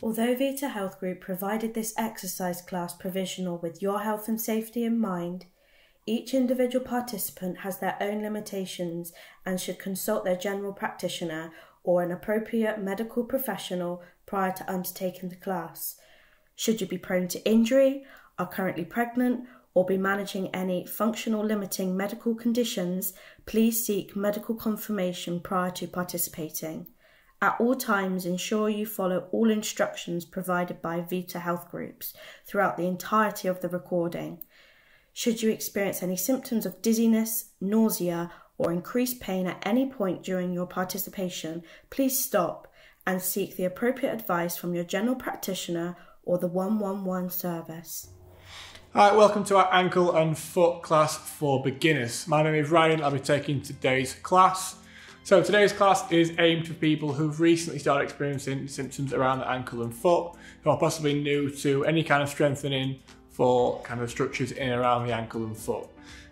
Although Vita Health Group provided this exercise class provisional with your health and safety in mind, each individual participant has their own limitations and should consult their general practitioner or an appropriate medical professional prior to undertaking the class. Should you be prone to injury, are currently pregnant, or be managing any functional limiting medical conditions, please seek medical confirmation prior to participating. At all times, ensure you follow all instructions provided by Vita Health Groups throughout the entirety of the recording. Should you experience any symptoms of dizziness, nausea, or increased pain at any point during your participation, please stop and seek the appropriate advice from your general practitioner or the 111 service. Hi, welcome to our ankle and foot class for beginners. My name is Ryan, I'll be taking today's class. So today's class is aimed for people who've recently started experiencing symptoms around the ankle and foot, who are possibly new to any kind of strengthening for kind of structures in and around the ankle and foot.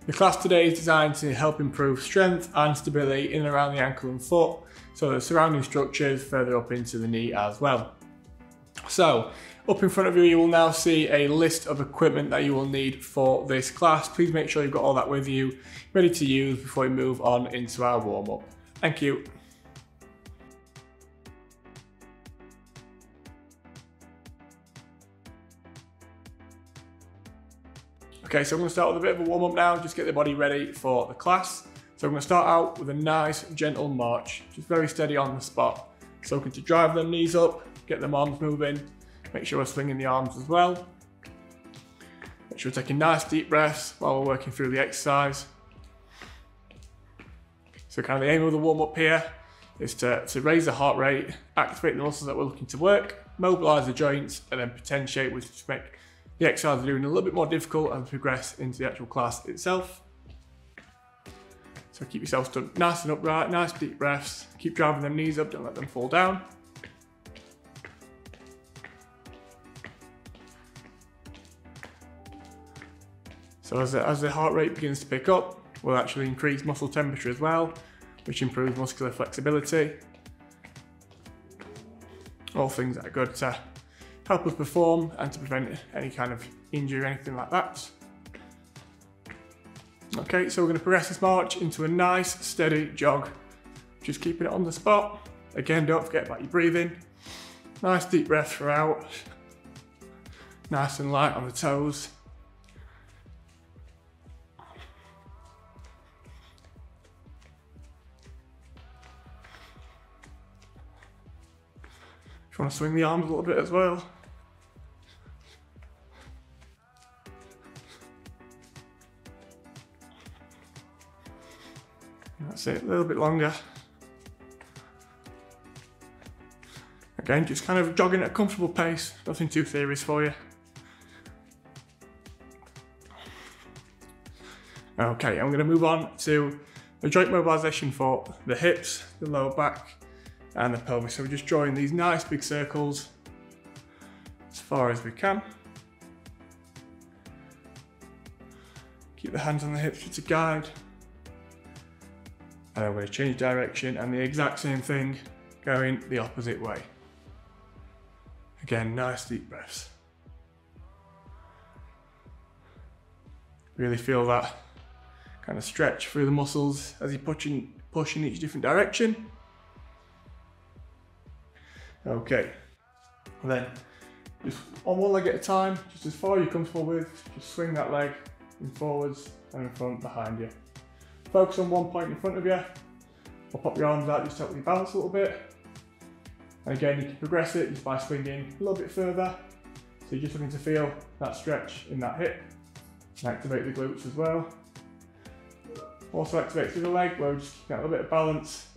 The class today is designed to help improve strength and stability in and around the ankle and foot, so the surrounding structures further up into the knee as well. So, up in front of you, you will now see a list of equipment that you will need for this class. Please make sure you've got all that with you, ready to use before we move on into our warm-up. Thank you. Okay, so I'm going to start with a bit of a warm-up now, just get the body ready for the class. So I'm going to start out with a nice, gentle march, just very steady on the spot. So looking to drive them knees up, get them arms moving, make sure we're swinging the arms as well. Make sure we're taking nice deep breaths while we're working through the exercise. So kind of the aim of the warm-up here is to raise the heart rate, activate the muscles that we're looking to work, mobilise the joints, and then potentiate, which to make the exercise we're doing a little bit more difficult as we progress into the actual class itself. So keep yourself stood nice and upright, nice deep breaths, keep driving them knees up, don't let them fall down. So as the heart rate begins to pick up, we'll actually increase muscle temperature as well, which improves muscular flexibility. All things that are good to help us perform and to prevent any kind of injury or anything like that. Okay, so we're going to progress this march into a nice steady jog, just keeping it on the spot. Again, don't forget about your breathing. Nice deep breath throughout, nice and light on the toes. If you want to swing the arms a little bit as well. That's it, a little bit longer. Again, just kind of jogging at a comfortable pace, nothing too serious for you. Okay, I'm going to move on to the joint mobilisation for the hips, the lower back, and the pelvis. So we're just drawing these nice big circles as far as we can. Keep the hands on the hips to guide. And I'm going to change direction and the exact same thing going the opposite way. Again, nice deep breaths. Really feel that kind of stretch through the muscles as you push in each different direction. Okay, and then just on one leg at a time, just as far as you're comfortable with, just swing that leg in forwards and in front behind you. Focus on one point in front of you, or pop your arms out just to help you balance a little bit. And again, you can progress it just by swinging a little bit further. So you're just looking to feel that stretch in that hip, and activate the glutes as well. Also activate through the leg where we just get a little bit of balance.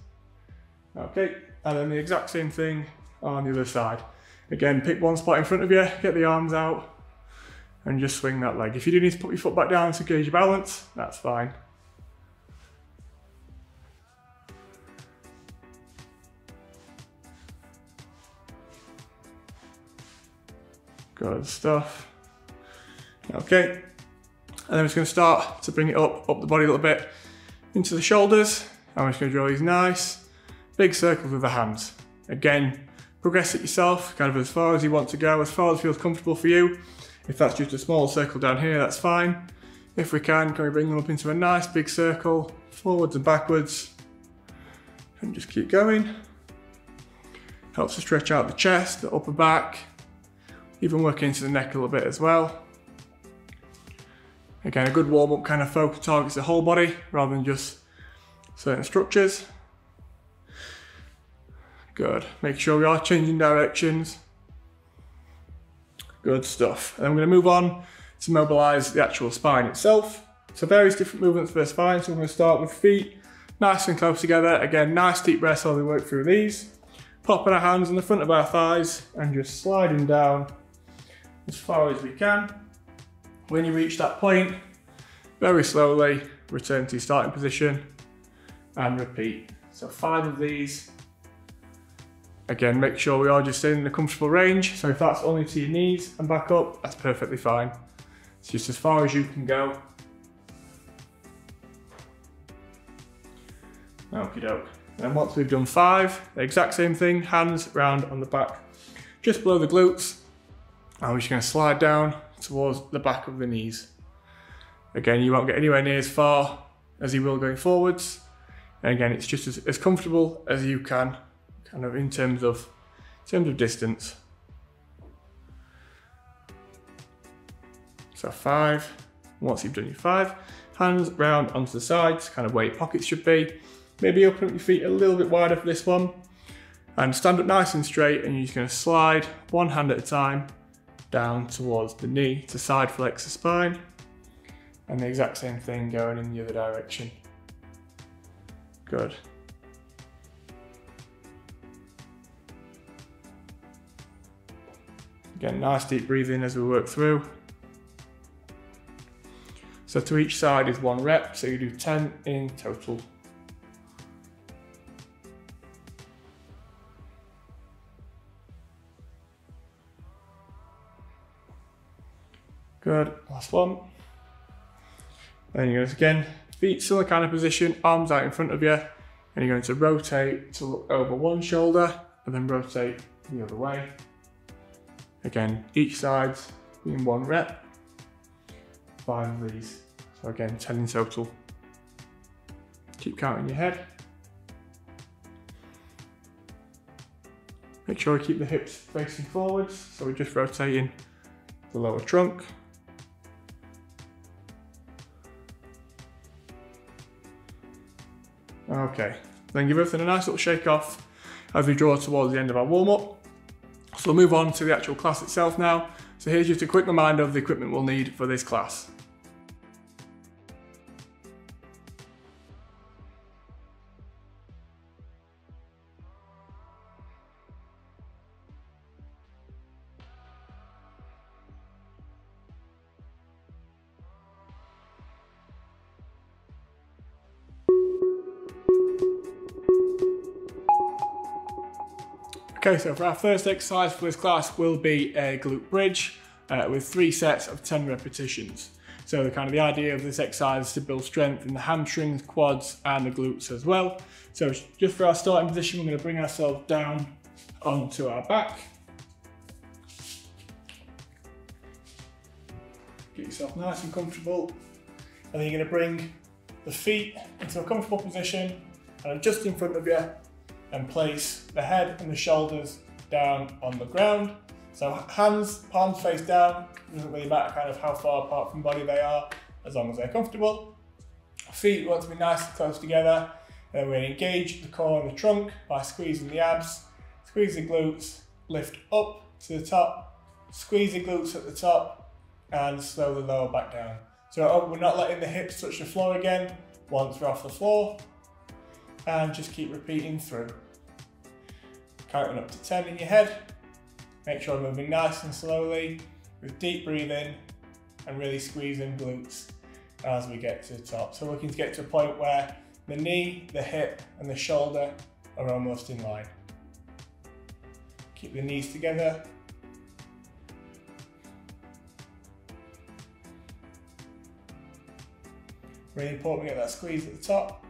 Okay, and then the exact same thing on the other side. Again, pick one spot in front of you, get the arms out, and just swing that leg. If you do need to put your foot back down to gauge your balance, that's fine. Good stuff. Okay, and then we're just going to start to bring it up the body a little bit into the shoulders. And we're just going to draw these nice big circles with the hands. Again, progress it yourself, kind of as far as you want to go, as far as feels comfortable for you. If that's just a small circle down here, that's fine. If we can we bring them up into a nice big circle, forwards and backwards, and just keep going. Helps to stretch out the chest, the upper back, even work into the neck a little bit as well. Again, a good warm-up kind of focus targets the whole body rather than just certain structures. Good. Make sure we are changing directions. Good stuff. And I'm going to move on to mobilise the actual spine itself. So various different movements for the spine. So we're going to start with feet nice and close together. Again, nice deep breaths while we work through these. Popping our hands on the front of our thighs and just sliding down as far as we can. When you reach that point, very slowly return to your starting position and repeat. So 5 of these. Again, make sure we are just staying in a comfortable range. So if that's only to your knees and back up, that's perfectly fine. It's just as far as you can go. Okie doke. And once we've done 5, the exact same thing, hands round on the back, just below the glutes. And we're just going to slide down towards the back of the knees. Again, you won't get anywhere near as far as you will going forwards. And again, it's just as comfortable as you can, kind of in terms of distance. So 5. Once you've done your 5, hands round onto the sides, kind of where your pockets should be. Maybe open up your feet a little bit wider for this one. And stand up nice and straight, and you're just going to slide one hand at a time down towards the knee to side flex the spine. And the exact same thing going in the other direction. Good. Again, nice deep breathing as we work through. So to each side is 1 rep, so you do 10 in total. Good, last one. Then you're going to, again, feet still in kind of position, arms out in front of you, and you're going to rotate to look over one shoulder, and then rotate the other way. Again, each side being 1 rep, 5 of these. So again, 10 in total. Keep counting your head. Make sure you keep the hips facing forwards, so we're just rotating the lower trunk. Okay, then give everything a nice little shake off as we draw towards the end of our warm-up. So we'll move on to the actual class itself now. So here's just a quick reminder of the equipment we'll need for this class. Okay, so for our first exercise for this class will be a glute bridge with 3 sets of 10 repetitions. So the idea of this exercise is to build strength in the hamstrings, quads, and the glutes as well. So just for our starting position, we're going to bring ourselves down onto our back. Get yourself nice and comfortable. And then you're going to bring the feet into a comfortable position and just in front of you, and place the head and the shoulders down on the ground. So hands, palms face down, doesn't really matter kind of how far apart from body they are, as long as they're comfortable. Feet want to be nice and close together, and then we're going to engage the core and the trunk by squeezing the abs, squeeze the glutes, lift up to the top, squeeze the glutes at the top, and slowly lower back down. So we're not letting the hips touch the floor again once we're off the floor. And just keep repeating through. Counting up to 10 in your head. Make sure you're moving nice and slowly with deep breathing and really squeezing glutes as we get to the top. So looking to get to a point where the knee, the hip and the shoulder are almost in line. Keep the knees together. Really important we get that squeeze at the top.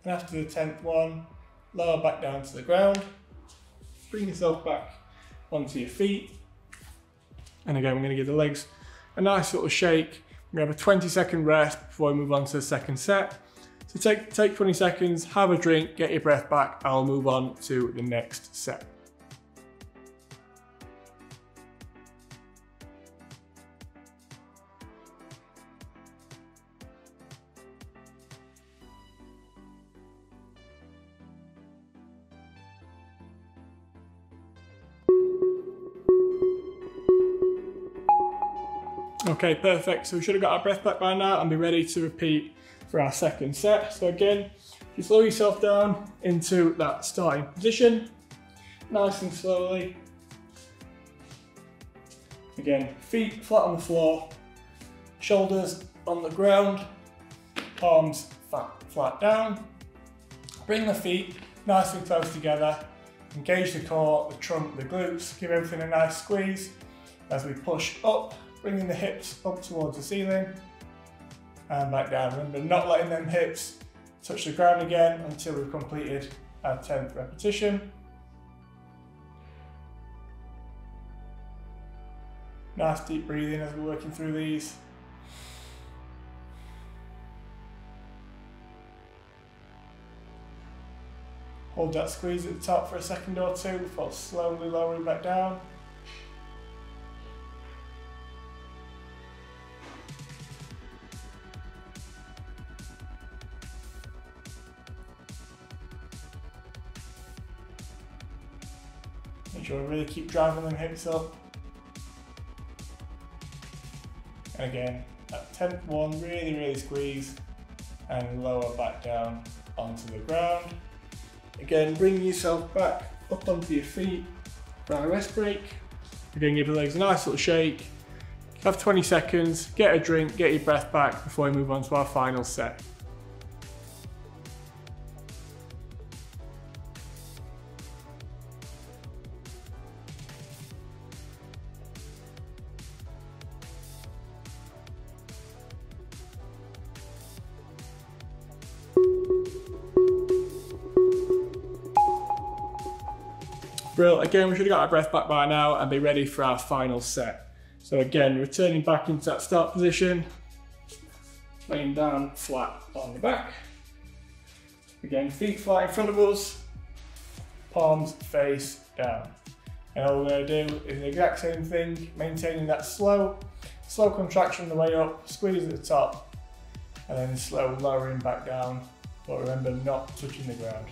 And after the 10th one, lower back down to the ground. Bring yourself back onto your feet. And again, we're going to give the legs a nice little shake. We have a 20-second rest before we move on to the second set. So take 20 seconds, have a drink, get your breath back, and I'll move on to the next set. Okay, perfect. So we should have got our breath back by now and be ready to repeat for our second set. So again, you slow yourself down into that starting position, nice and slowly. Again, feet flat on the floor, shoulders on the ground, palms flat down. Bring the feet nice and close together. Engage the core, the trunk, the glutes. Give everything a nice squeeze as we push up. Bringing the hips up towards the ceiling and back down. Remember, not letting them hips touch the ground again until we've completed our 10th repetition. Nice deep breathing as we're working through these. Hold that squeeze at the top for a second or two before slowly lowering back down. Make sure we really keep driving them hips up. And again, that 10th one, really squeeze and lower back down onto the ground. Again, bring yourself back up onto your feet for our rest break. Again, give the legs a nice little shake. Have 20 seconds, get a drink, get your breath back before we move on to our final set. Brilliant. Again, we should have got our breath back by now and be ready for our final set. So again, returning back into that start position, laying down flat on the back. Again, feet flat in front of us, palms face down. And all we're going to do is the exact same thing, maintaining that slow contraction on the way up, squeeze at the top, and then slow lowering back down. But remember, not touching the ground.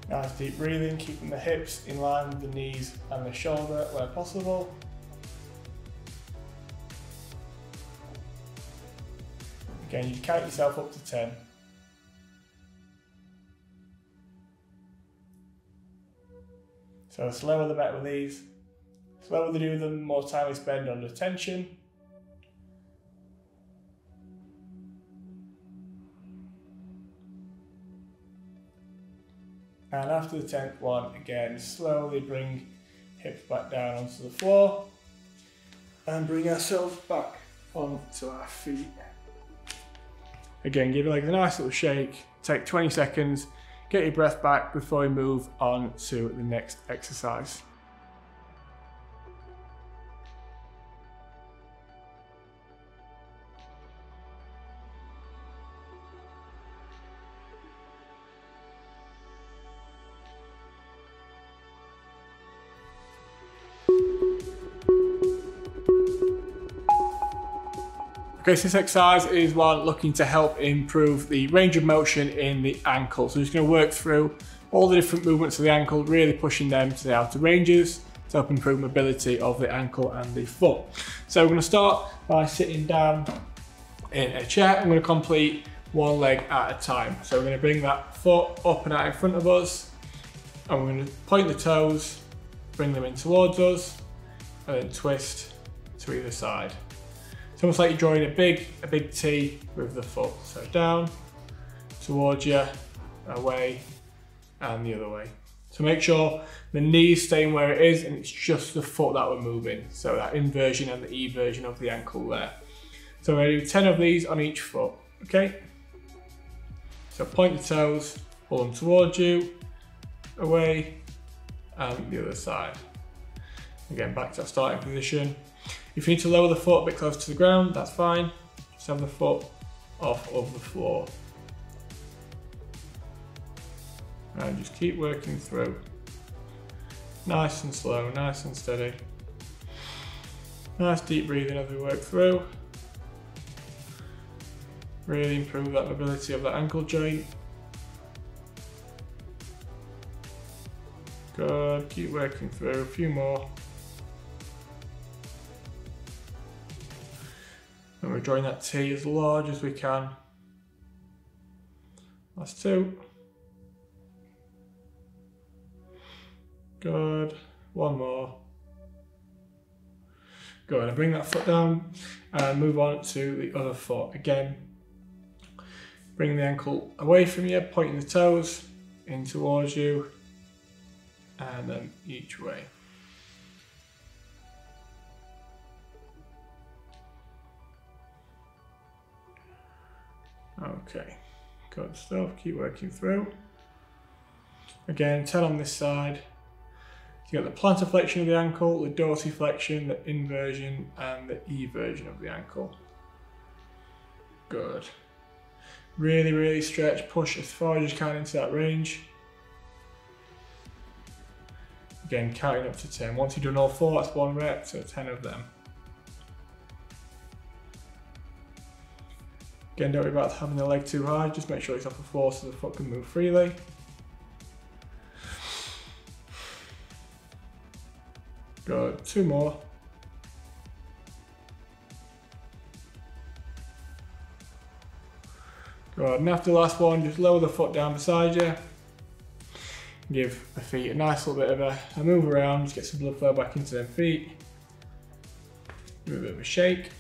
Nice deep breathing, keeping the hips in line with the knees and the shoulder where possible. Again, you count yourself up to 10. So the slower the better with these. The slower they do them, the more time we spend under tension. And after the 10th one, again, slowly bring hips back down onto the floor and bring ourselves back onto our feet. Again, give your legs a nice little shake, take 20 seconds, get your breath back before we move on to the next exercise. Okay, so this exercise is one looking to help improve the range of motion in the ankle. So we're just going to work through all the different movements of the ankle, really pushing them to the outer ranges to help improve mobility of the ankle and the foot. So we're going to start by sitting down in a chair. I'm going to complete one leg at a time. So we're going to bring that foot up and out in front of us, and we're going to point the toes, bring them in towards us, and then twist to either side. It's almost like you're drawing a big T with the foot. So down, towards you, away, and the other way. So make sure the knee's staying where it is and it's just the foot that we're moving. So that inversion and the eversion of the ankle there. So we're going to do 10 of these on each foot, okay? So point the toes, pull them towards you, away, and the other side. Again, back to our starting position. If you need to lower the foot a bit closer to the ground, that's fine. Just have the foot off of the floor. And just keep working through. Nice and slow, nice and steady. Nice deep breathing as we work through. Really improve that mobility of that ankle joint. Good, keep working through, a few more. And we're drawing that T as large as we can. Last 2. Good, 1 more. Good, and bring that foot down and move on to the other foot. Again, bring the ankle away from you, pointing the toes in towards you, and then each way. Okay, good stuff, keep working through. Again, 10 on this side. You got the plantar flexion of the ankle, the dorsiflexion, the inversion, and the eversion of the ankle. Good. Really, really stretch, push as far as you can into that range. Again, counting up to 10. Once you've done all 4, that's 1 rep, so 10 of them. Again, don't worry about having the leg too high, just make sure it's off the floor so the foot can move freely. Good, 2 more. Good, and after the last one, just lower the foot down beside you. Give the feet a nice little bit of a move around, just get some blood flow back into them feet. Give it a bit of a shake.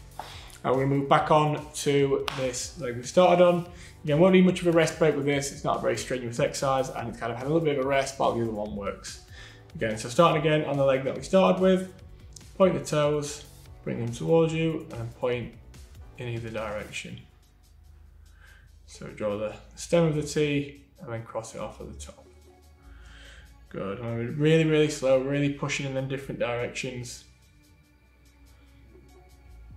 And we're going to move back on to this leg we started on. Again, won't need much of a rest break with this, it's not a very strenuous exercise and it's kind of had a little bit of a rest while the other one works. Again, so starting again on the leg that we started with, point the toes, bring them towards you and point in either direction. So draw the stem of the T and then cross it off at the top. Good, and really, really slow, really pushing in them different directions.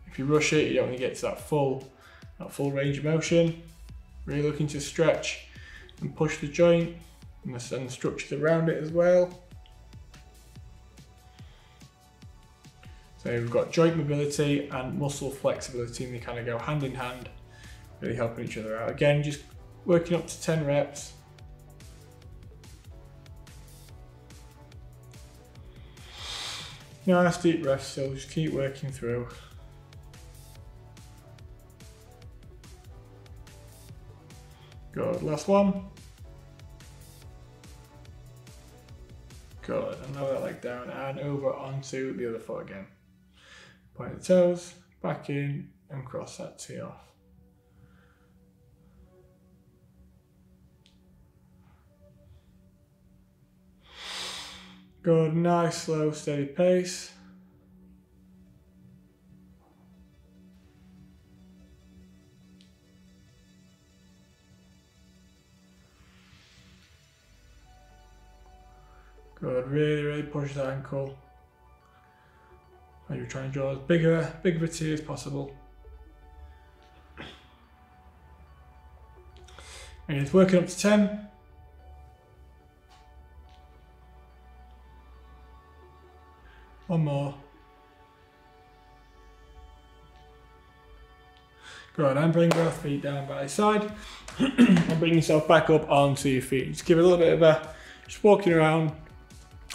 If you rush it, you don't want to get to that full range of motion. Really looking to stretch and push the joint and the structures around it as well. So we've got joint mobility and muscle flexibility and they kind of go hand in hand, really helping each other out. Again, just working up to 10 reps. Nice deep breath still, just keep working through. Good, last one. Good, and lower that leg down and over onto the other foot again. Point the toes, back in and cross that T off. Good, nice, slow, steady pace. Good, really, really push that ankle. And you're trying to draw as big of a T as possible. And it's working up to 10. One more. Good, and bring both feet down by the side. And bring yourself back up onto your feet. Just give it a little bit of a, just walking around.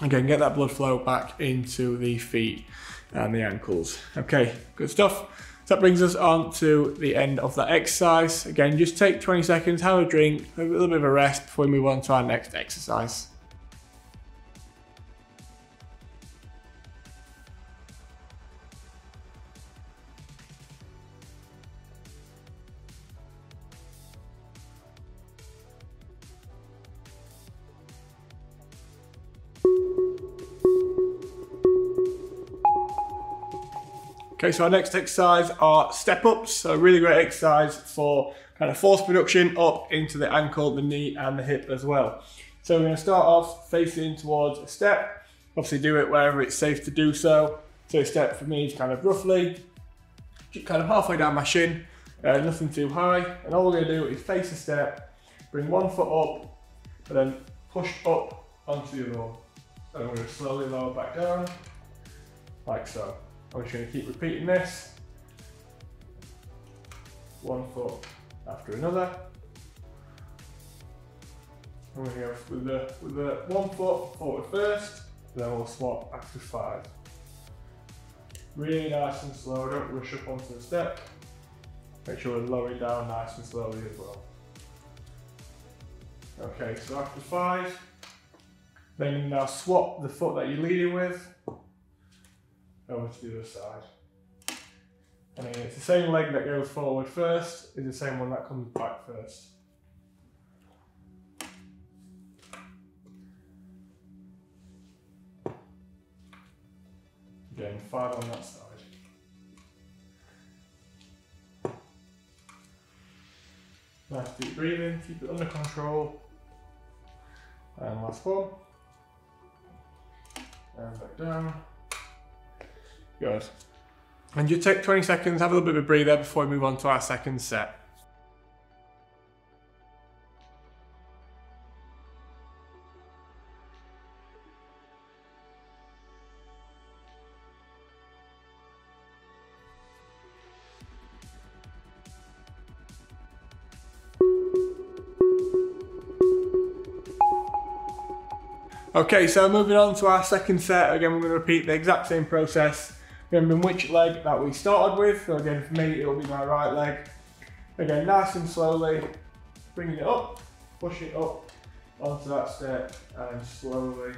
Again, get that blood flow back into the feet and the ankles. Okay, good stuff. So that brings us on to the end of that exercise. Again, just take 20 seconds, have a drink, a little bit of a rest before we move on to our next exercise. Okay, so our next exercise are step ups. So a really great exercise for kind of force production up into the ankle, the knee and the hip as well. So we're going to start off facing towards a step. Obviously do it wherever it's safe to do so. So a step for me is kind of roughly, kind of halfway down my shin, nothing too high. And all we're going to do is face a step, bring one foot up, and then push up onto the other one. And we're going to slowly lower back down, like so. I'm just going to keep repeating this. One foot after another. I'm going to go with the 1 foot forward first, then we'll swap after 5. Really nice and slow, don't rush up onto the step. Make sure we're lowering down nice and slowly as well. Okay, so after 5, then you now swap the foot that you're leading with over to the other side. And then it's the same leg that goes forward first, is the same one that comes back first. Again, 5 on that side. Nice deep breathing, keep it under control. And last one. And back down. Good. And you take 20 seconds, have a little bit of a breather before we move on to our second set. Okay, so moving on to our second set, again we're going to repeat the exact same process, remembering which leg that we started with. So again, for me it'll be my right leg. Again, nice and slowly, bringing it up, pushing it up onto that step and slowly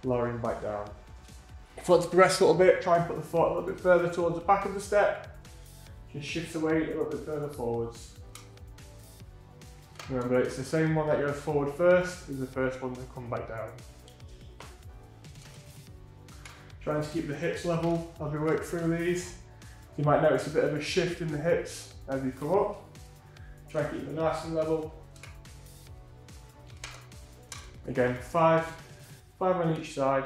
lowering back down. If you want to progress a little bit, try and put the foot a little bit further towards the back of the step. Just shift the weight a little bit further forwards. Remember, it's the same one that goes forward first as the first one to come back down. Trying to keep the hips level as we work through these. You might notice a bit of a shift in the hips as you come up. Try and keep them nice and level. Again, 5 on each side.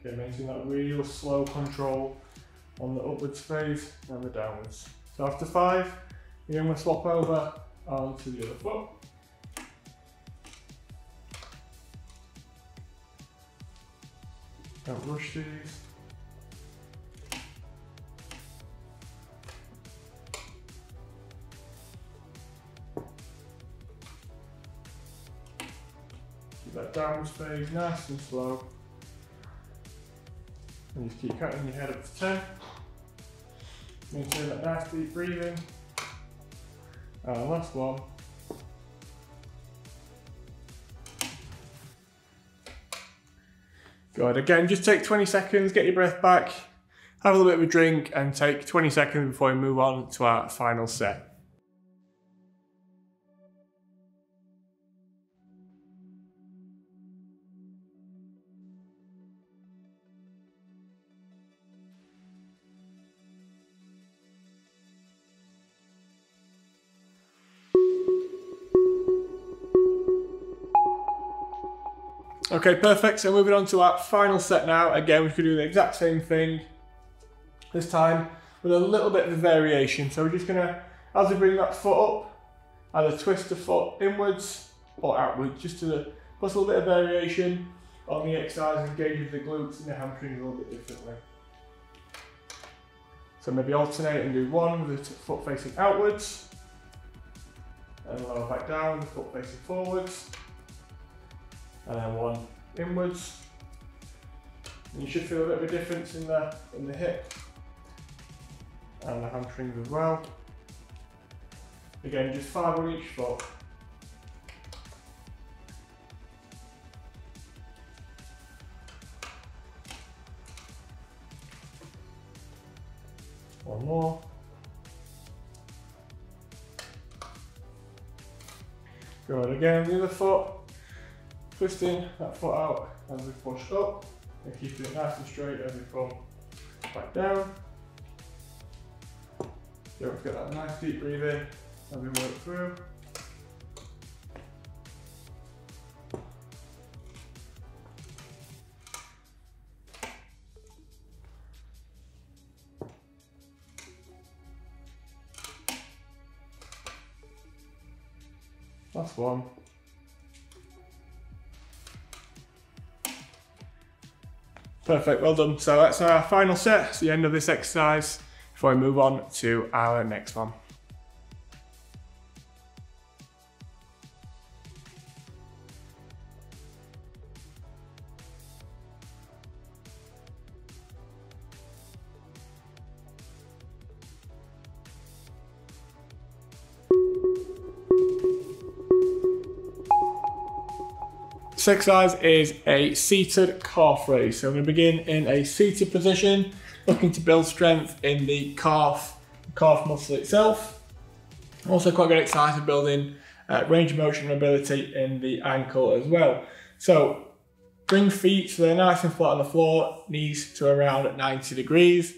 Okay, maintain that real slow control on the upwards phase and the downwards. So after 5, you're going to swap over onto the other foot. Don't rush these. Keep that downwards phase nice and slow. And just keep counting your head up to 10. Maintain that nice deep breathing. And last one. Good. Again, just take 20 seconds, get your breath back, have a little bit of a drink, and take 20 seconds before we move on to our final set. Okay, perfect. So moving on to our final set now. Again, we could do the exact same thing, this time with a little bit of a variation. So we're just gonna, as we bring that foot up, either twist the foot inwards or outwards, just to put a little bit of variation on the exercise, engages the glutes and the hamstrings a little bit differently. So maybe alternate and do one with the foot facing outwards, and lower back down, the foot facing forwards. And then one inwards. And you should feel a bit of a difference in the hip and the hamstrings as well. Again, just 5 on each foot. One more. Good, again the other foot, twisting that foot out as we push up and keeping it nice and straight as we come back down. Don't get that nice deep breathing as we work through. Last one. Perfect, well done. So that's our final set. It's the end of this exercise before we move on to our next one. This exercise is a seated calf raise. So I'm going to begin in a seated position, looking to build strength in the calf muscle itself. Also quite good exercise for building range of motion and ability in the ankle as well. So bring feet so they're nice and flat on the floor, knees to around at 90 degrees,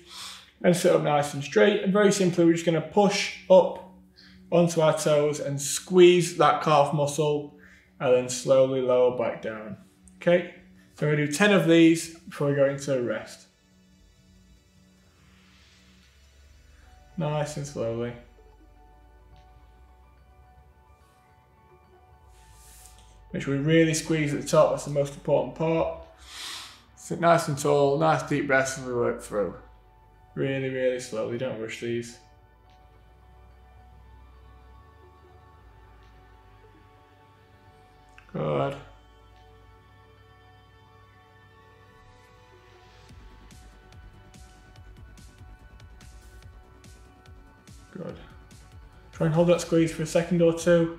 and sit up nice and straight. And very simply, we're just going to push up onto our toes and squeeze that calf muscle, and then slowly lower back down. Okay, so we're going to do 10 of these before we go into a rest. Nice and slowly. Make sure we really squeeze at the top, that's the most important part. Sit nice and tall, nice deep breaths as we work through. Really, really slowly, don't rush these. Good. Good. Try and hold that squeeze for a second or two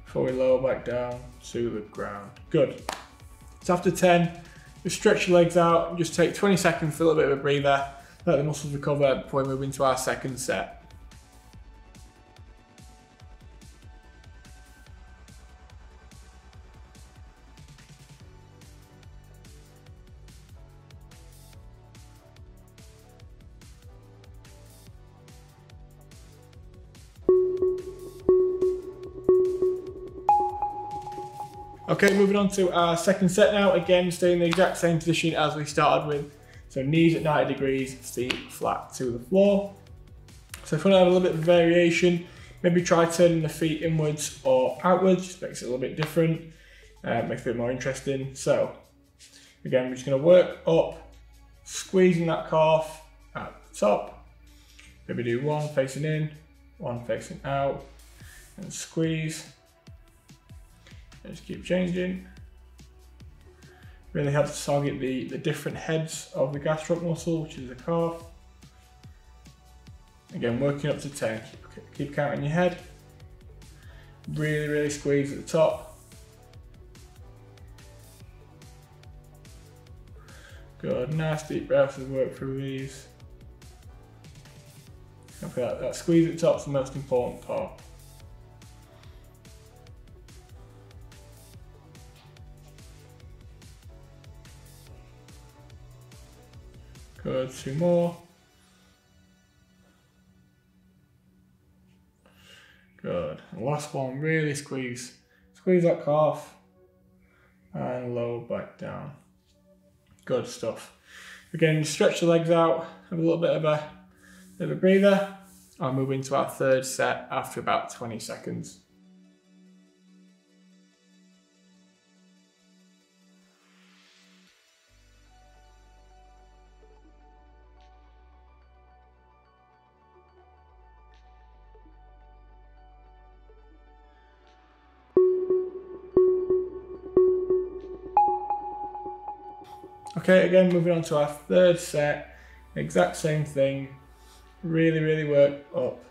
before we lower back down to the ground. Good. So after 10, just stretch your legs out and just take 20 seconds for a little bit of a breather. Let the muscles recover before we move into our second set. Okay, moving on to our second set now. Again, stay in the exact same position as we started with. So knees at 90 degrees, feet flat to the floor. So if you want to have a little bit of variation, maybe try turning the feet inwards or outwards, just makes it a little bit different, makes it a bit more interesting. So again, we're just going to work up, squeezing that calf at the top. Maybe do one facing in, one facing out, and squeeze. Just keep changing. Really helps to target the different heads of the gastroc muscle, which is the calf. Again, working up to 10. Keep counting your head. Really, really squeeze at the top. Good, nice deep breaths as we work through these. Okay, that squeeze at the top is the most important part. Good, 2 more. Good, and last one, really squeeze. Squeeze that calf and lower back down. Good stuff. Again, stretch the legs out, have a little bit of a breather. I'll move into our third set after about 20 seconds. Okay, again, moving on to our third set, exact same thing. Really, really work up,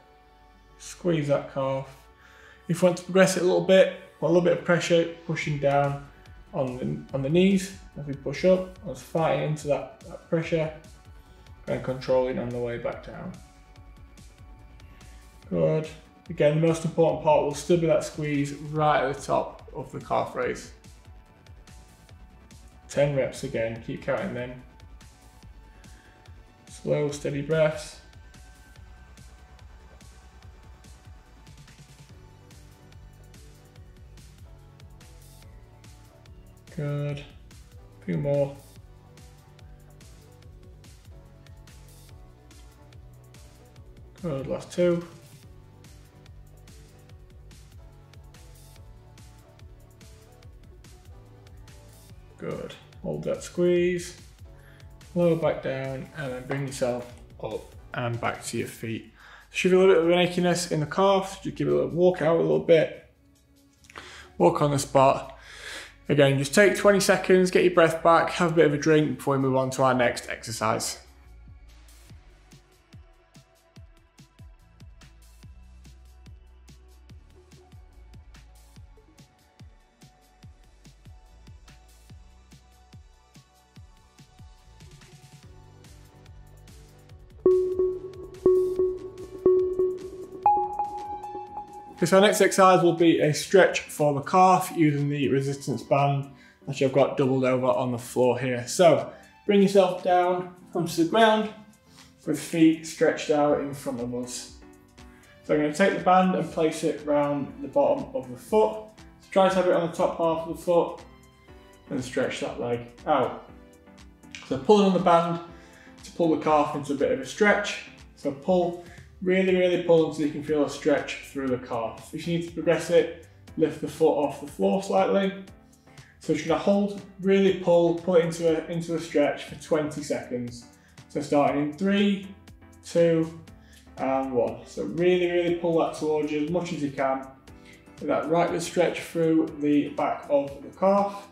squeeze that calf. If you want to progress it a little bit, put a little bit of pressure, pushing down on the knees as we push up. Let's fight into that pressure and controlling on the way back down. Good, Again, the most important part will still be that squeeze right at the top of the calf raise. 10 reps again, keep counting them. Slow, steady breaths. Good. A few more. Good, last 2. Good. Hold that squeeze. Lower back down and then bring yourself up and back to your feet. Should be a little bit of an achiness in the calf. Just give it a little walk out a little bit. Walk on the spot. Again, just take 20 seconds, get your breath back, have a bit of a drink before we move on to our next exercise. Okay, so our next exercise will be a stretch for the calf using the resistance band that I've got doubled over on the floor here. So bring yourself down onto the ground with feet stretched out in front of us. So I'm going to take the band and place it around the bottom of the foot. So try to have it on the top half of the foot and stretch that leg out. So pulling on the band to pull the calf into a bit of a stretch. So pull. Really pull until you can feel a stretch through the calf. If you need to progress it, lift the foot off the floor slightly. So you're going to hold, really pull it into a stretch for 20 seconds. So starting in 3, 2, and 1. So really pull that towards you as much as you can. With that right stretch through the back of the calf.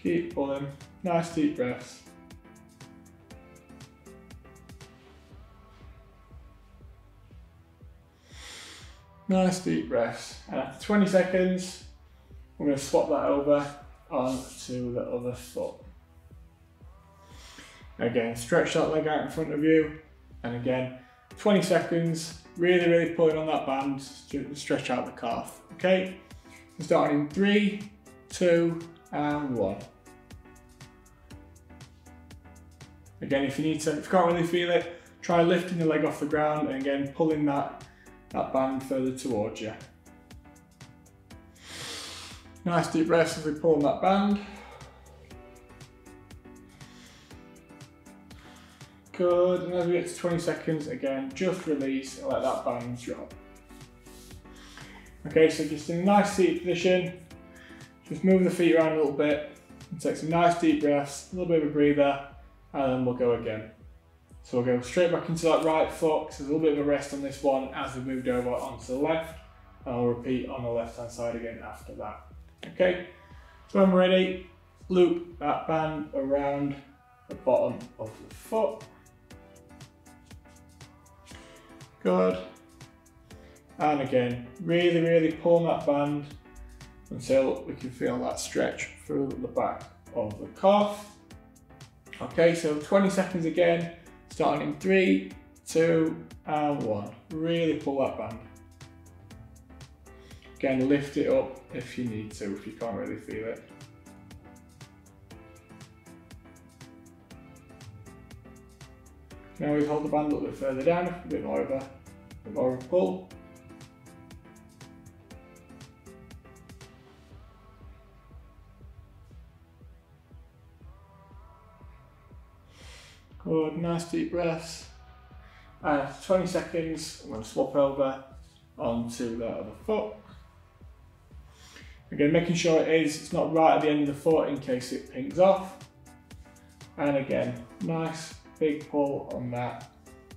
Keep pulling, nice deep breaths. Nice deep breaths, and after 20 seconds, we're going to swap that over onto the other foot. Again, stretch that leg out in front of you, and again, 20 seconds, really pulling on that band to stretch out the calf. Okay, so starting in 3, 2, and 1. Again, if you can't really feel it, try lifting the leg off the ground, and again, pulling that band further towards you. Nice deep breaths as we pull on that band. Good, and as we get to 20 seconds, again, just release and let that band drop. Okay, so just in a nice seated position, just move the feet around a little bit and take some nice deep breaths, a little bit of a breather, and then we'll go again. So we'll go straight back into that right foot, so there's a little bit of a rest on this one as we moved over onto the left, and I'll repeat on the left hand side again after that. Okay, so when we're ready, loop that band around the bottom of the foot. Good. And again, really pull that band until we can feel that stretch through the back of the calf. Okay, so 20 seconds again. Starting in 3, 2, and 1. Really pull that band. Again, lift it up if you need to, if you can't really feel it. Now we hold the band a little bit further down, a bit more of a pull. Good, nice deep breaths. And after 20 seconds, I'm going to swap over onto the other foot. Again, making sure it's not right at the end of the foot in case it pings off. And again, nice big pull on that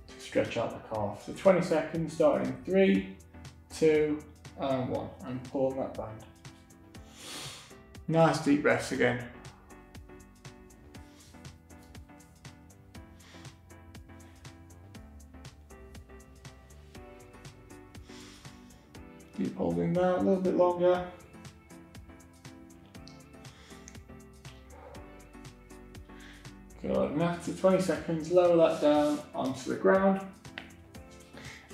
to stretch out the calf. So 20 seconds, starting in 3, 2, and 1. And pull that band. Nice deep breaths again. Keep holding that a little bit longer. Good, and after 20 seconds, lower that down onto the ground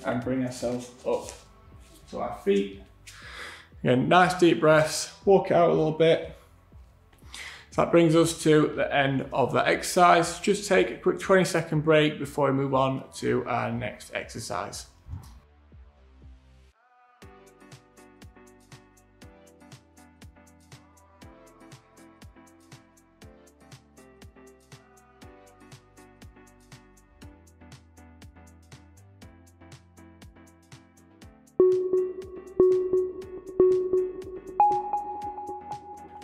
and bring ourselves up to our feet. Again, nice deep breaths, walk it out a little bit. So that brings us to the end of that exercise. Just take a quick 20-second break before we move on to our next exercise.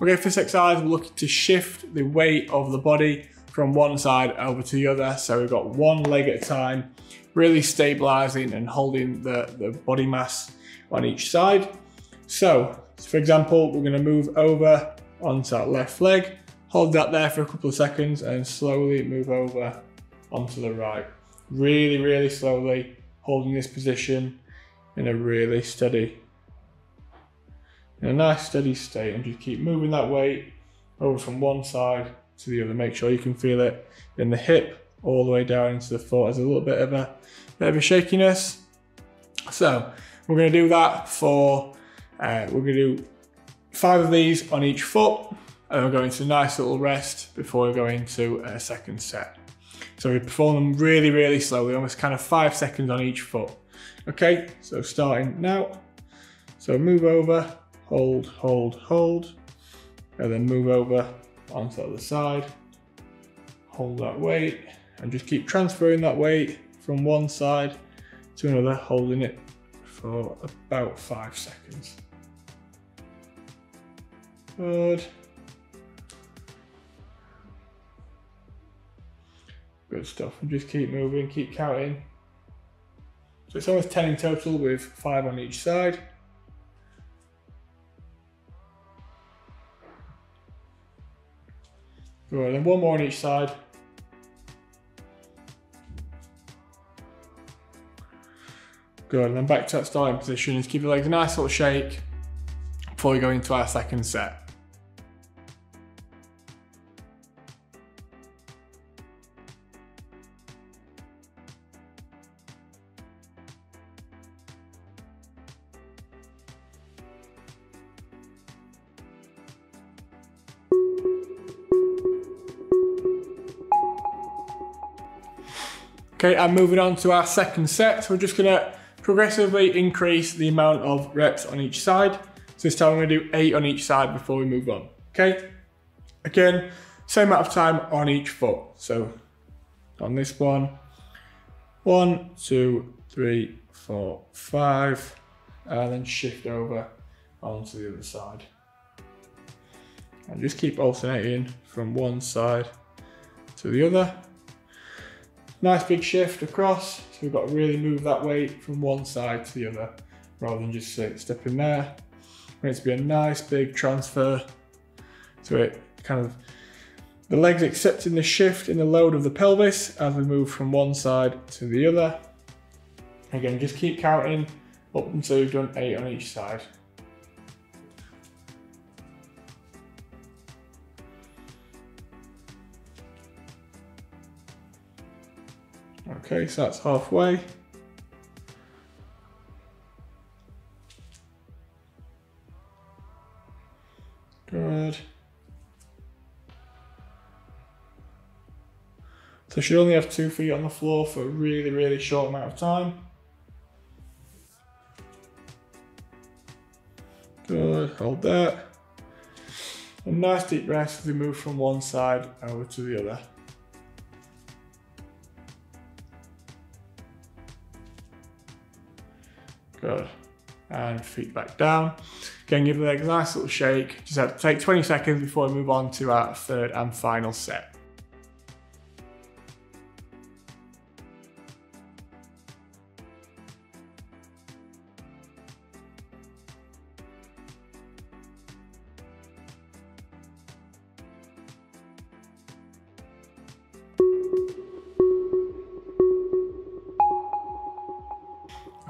Okay, for this exercise, we're looking to shift the weight of the body from one side over to the other. So we've got one leg at a time, really stabilizing and holding the body mass on each side. So for example, we're gonna move over onto that left leg, hold that there for a couple of seconds and slowly move over onto the right. Really, really slowly holding this position in a really steady, in a nice steady state, and just keep moving that weight over from one side to the other. Make sure you can feel it in the hip all the way down into the foot. There's a little bit of a shakiness. So we're going to do that for, we're going to do 5 of these on each foot, and we're going to a nice little rest before we go into a second set. So we perform them really, really slowly, almost kind of 5 seconds on each foot. Okay, so starting now. So move over, hold, hold, hold, and then move over onto the other side, hold that weight, and just keep transferring that weight from one side to another, holding it for about 5 seconds. Good. Good stuff, and just keep moving, keep counting. So it's almost 10 in total with 5 on each side. Good, and then 1 more on each side. Good, and then back to that starting position. Just keep your legs a nice little shake before we go into our second set. Okay, and moving on to our second set. So we're just gonna progressively increase the amount of reps on each side. So this time I'm gonna do 8 on each side before we move on, okay? Again, same amount of time on each foot. So on this one, 1, 2, 3, 4, 5, and then shift over onto the other side. And just keep alternating from one side to the other. Nice big shift across, so we've got to really move that weight from one side to the other rather than just stepping there. We need to be a nice big transfer to it, kind of the legs accepting the shift in the load of the pelvis as we move from one side to the other. Again, just keep counting up until you've done 8 on each side. Okay, so that's halfway. Good. So you should only have 2 feet on the floor for a really, really short amount of time. Good, hold that. A nice deep rest as we move from one side over to the other. Good, and feet back down. Again, give the legs a nice little shake. Just have to take 20 seconds before we move on to our third and final set.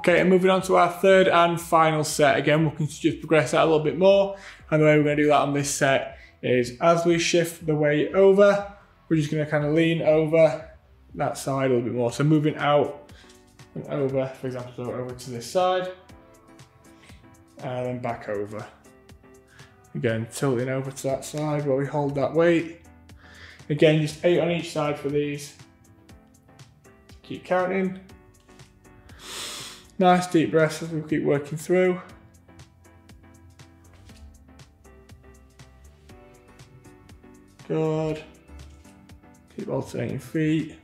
Okay, and moving on to our third and final set. Again, we're looking to just progress that a little bit more. And the way we're going to do that on this set is as we shift the weight over, we're just going to kind of lean over that side a little bit more. So moving out and over, for example, so over to this side and then back over. Again, tilting over to that side where we hold that weight. Again, just 8 on each side for these. Keep counting. Nice deep breaths as we keep working through. Good. Keep alternating feet.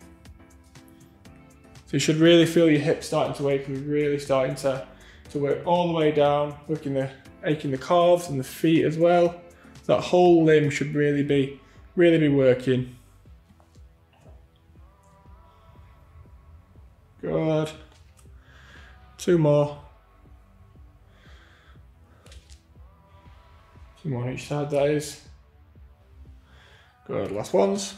So you should really feel your hips starting to wake, really starting to work all the way down, working aching the calves and the feet as well. That whole limb should really be working. Good. 2 more. 2 more on each side, that is. Good, last ones.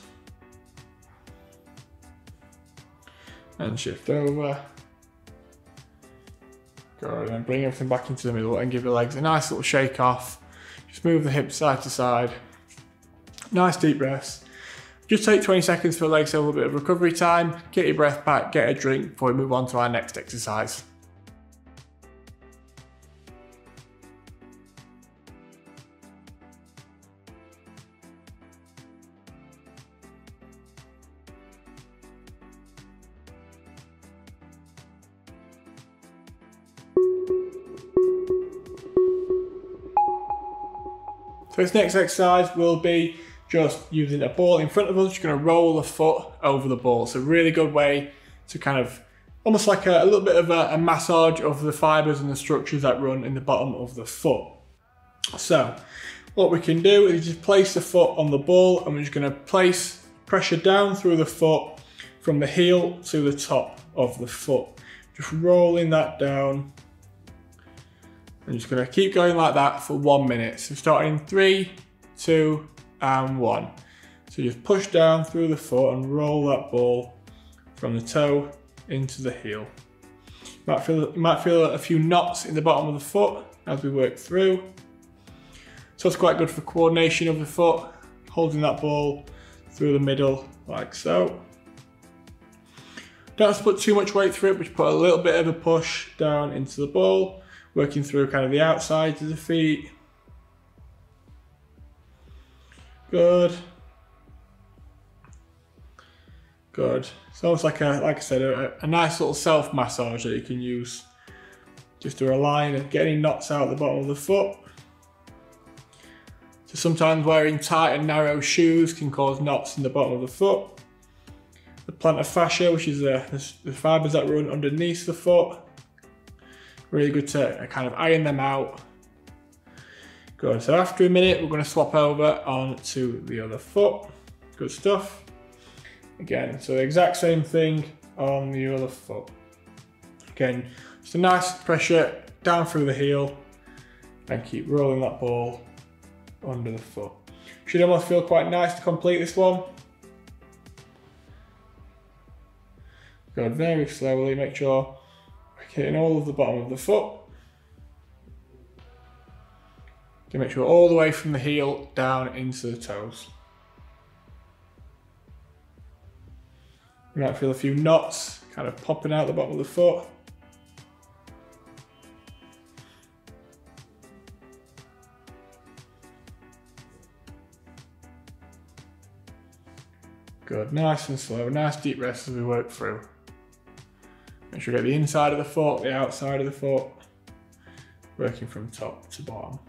And shift over. Good, and then bring everything back into the middle and give your legs a nice little shake off. Just move the hips side to side. Nice deep breaths. Just take 20 seconds for the legs to have a little bit of recovery time. Get your breath back, get a drink before we move on to our next exercise. So this next exercise will be just using a ball in front of us. You're going to roll the foot over the ball. It's a really good way to kind of, almost like a little bit of a massage of the fibers and the structures that run in the bottom of the foot. So what we can do is just place the foot on the ball, and we're just going to place pressure down through the foot from the heel to the top of the foot. Just rolling that down. I'm just going to keep going like that for 1 minute. So starting in 3, 2, and 1. So just push down through the foot and roll that ball from the toe into the heel. You might feel a few knots in the bottom of the foot as we work through. So it's quite good for coordination of the foot, holding that ball through the middle like so. Don't have to put too much weight through it, but just put a little bit of a push down into the ball, working through kind of the outsides of the feet. Good. Good. It's almost like I said, a nice little self-massage that you can use just to align and get any knots out the bottom of the foot. So sometimes wearing tight and narrow shoes can cause knots in the bottom of the foot. The plantar fascia, which is the fibers that run underneath the foot, really good to kind of iron them out. Good, so after a minute, we're going to swap over onto the other foot. Good stuff. Again, so the exact same thing on the other foot. Again, just a nice pressure down through the heel and keep rolling that ball under the foot. Should almost feel quite nice to complete this one. Good, very slowly, make sure we're hitting all of the bottom of the foot. To make sure all the way from the heel down into the toes. You might feel a few knots kind of popping out the bottom of the foot. Good, nice and slow, nice deep breaths as we work through. Make sure you get the inside of the foot, the outside of the foot, working from top to bottom.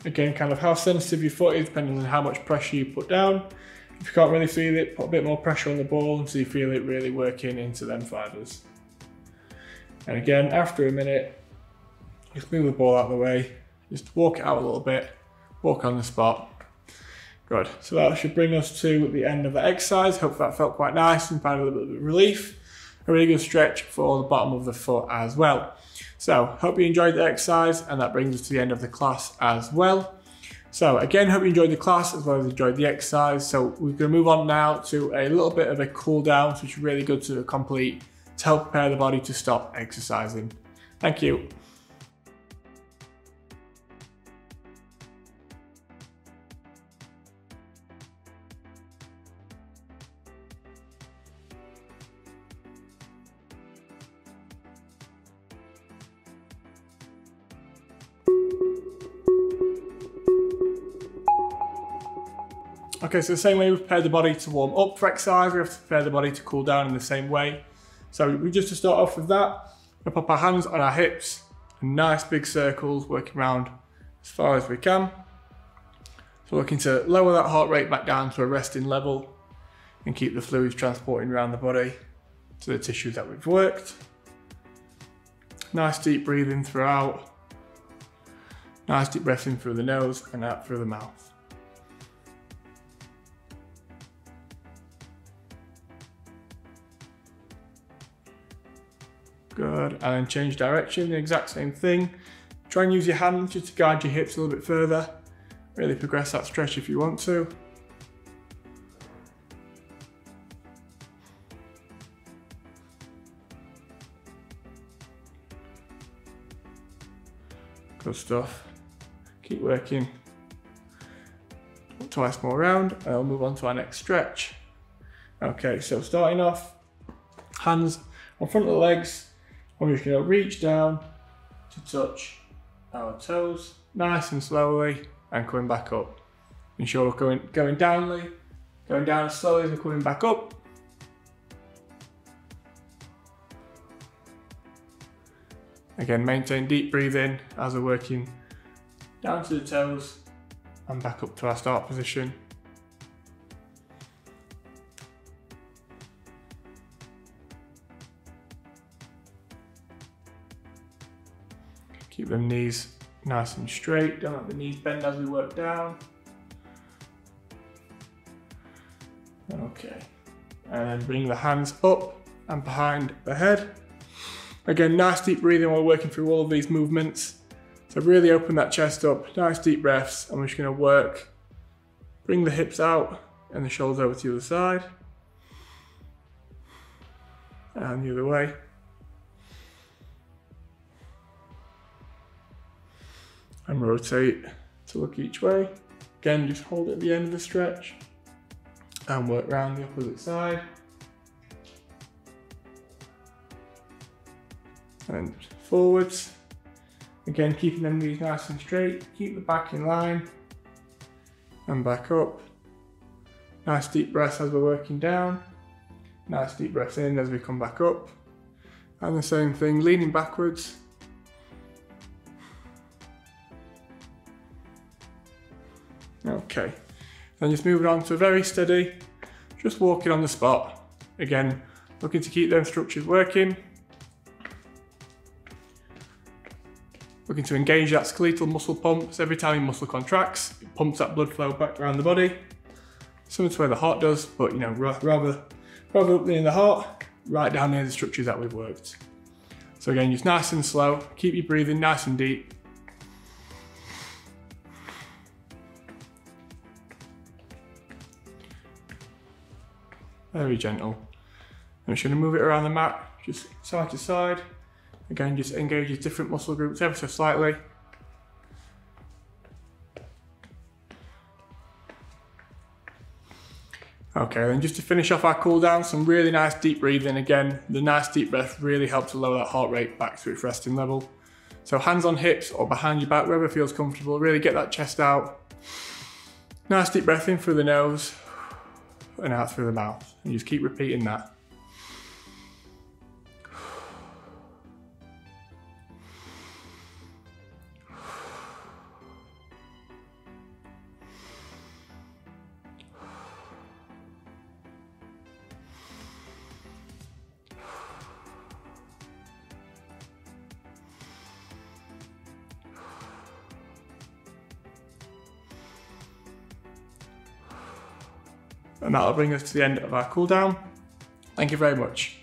Again, kind of how sensitive your foot is depending on how much pressure you put down. If you can't really feel it, put a bit more pressure on the ball until you feel it really working into them fibers. And again, after a minute, just move the ball out of the way, just walk it out a little bit, walk on the spot. Good, so that should bring us to the end of the exercise. Hope that felt quite nice and found a little bit of relief. A really good stretch for the bottom of the foot as well. So, hope you enjoyed the exercise, and that brings us to the end of the class as well. So again, hope you enjoyed the class as well as enjoyed the exercise. So we're going to move on now to a little bit of a cool down, which is really good to complete to help prepare the body to stop exercising. Thank you. Okay, so the same way we prepare the body to warm up for exercise, we have to prepare the body to cool down in the same way. So we just to start off with that, we'll pop our hands on our hips, nice big circles, working around as far as we can. So looking to lower that heart rate back down to a resting level and keep the fluids transporting around the body to the tissues that we've worked. Nice deep breathing throughout. Nice deep breath in through the nose and out through the mouth. Good, and then change direction, the exact same thing. Try and use your hands just to guide your hips a little bit further. Really progress that stretch if you want to. Good stuff. Keep working. Twice more round, and I'll move on to our next stretch. Okay, so starting off, hands on front of the legs. I'm just going to reach down to touch our toes, nice and slowly, and coming back up. Ensure we're going down as slowly as we're coming back up. Again, maintain deep breathing as we're working down to the toes and back up to our start position. Keep the knees nice and straight, don't let the knees bend as we work down. Okay, and then bring the hands up and behind the head. Again, nice deep breathing while working through all of these movements. So really open that chest up, nice deep breaths, and we're just going to work. Bring the hips out and the shoulders over to the other side. And the other way. And rotate to look each way. Again, just hold it at the end of the stretch and work around the opposite side. And forwards. Again, keeping them knees nice and straight. Keep the back in line and back up. Nice deep breaths as we're working down. Nice deep breaths in as we come back up. And the same thing, leaning backwards. Okay, then just moving on to a very steady, just walking on the spot. Again, looking to keep those structures working. Looking to engage that skeletal muscle pump, so every time your muscle contracts, it pumps that blood flow back around the body. Similar to where the heart does, but you know, rather up near the heart, right down near the structures that we've worked. So again, just nice and slow, keep your breathing nice and deep. Very gentle. I'm just going to move it around the mat, just side to side. Again, just engages different muscle groups ever so slightly. Okay, then just to finish off our cool down, some really nice deep breathing. Again, the nice deep breath really helps to lower that heart rate back to its resting level. So hands on hips or behind your back, wherever feels comfortable. Really get that chest out. Nice deep breath in through the nose and out through the mouth. And just keep repeating that. And that'll bring us to the end of our cool down. Thank you very much.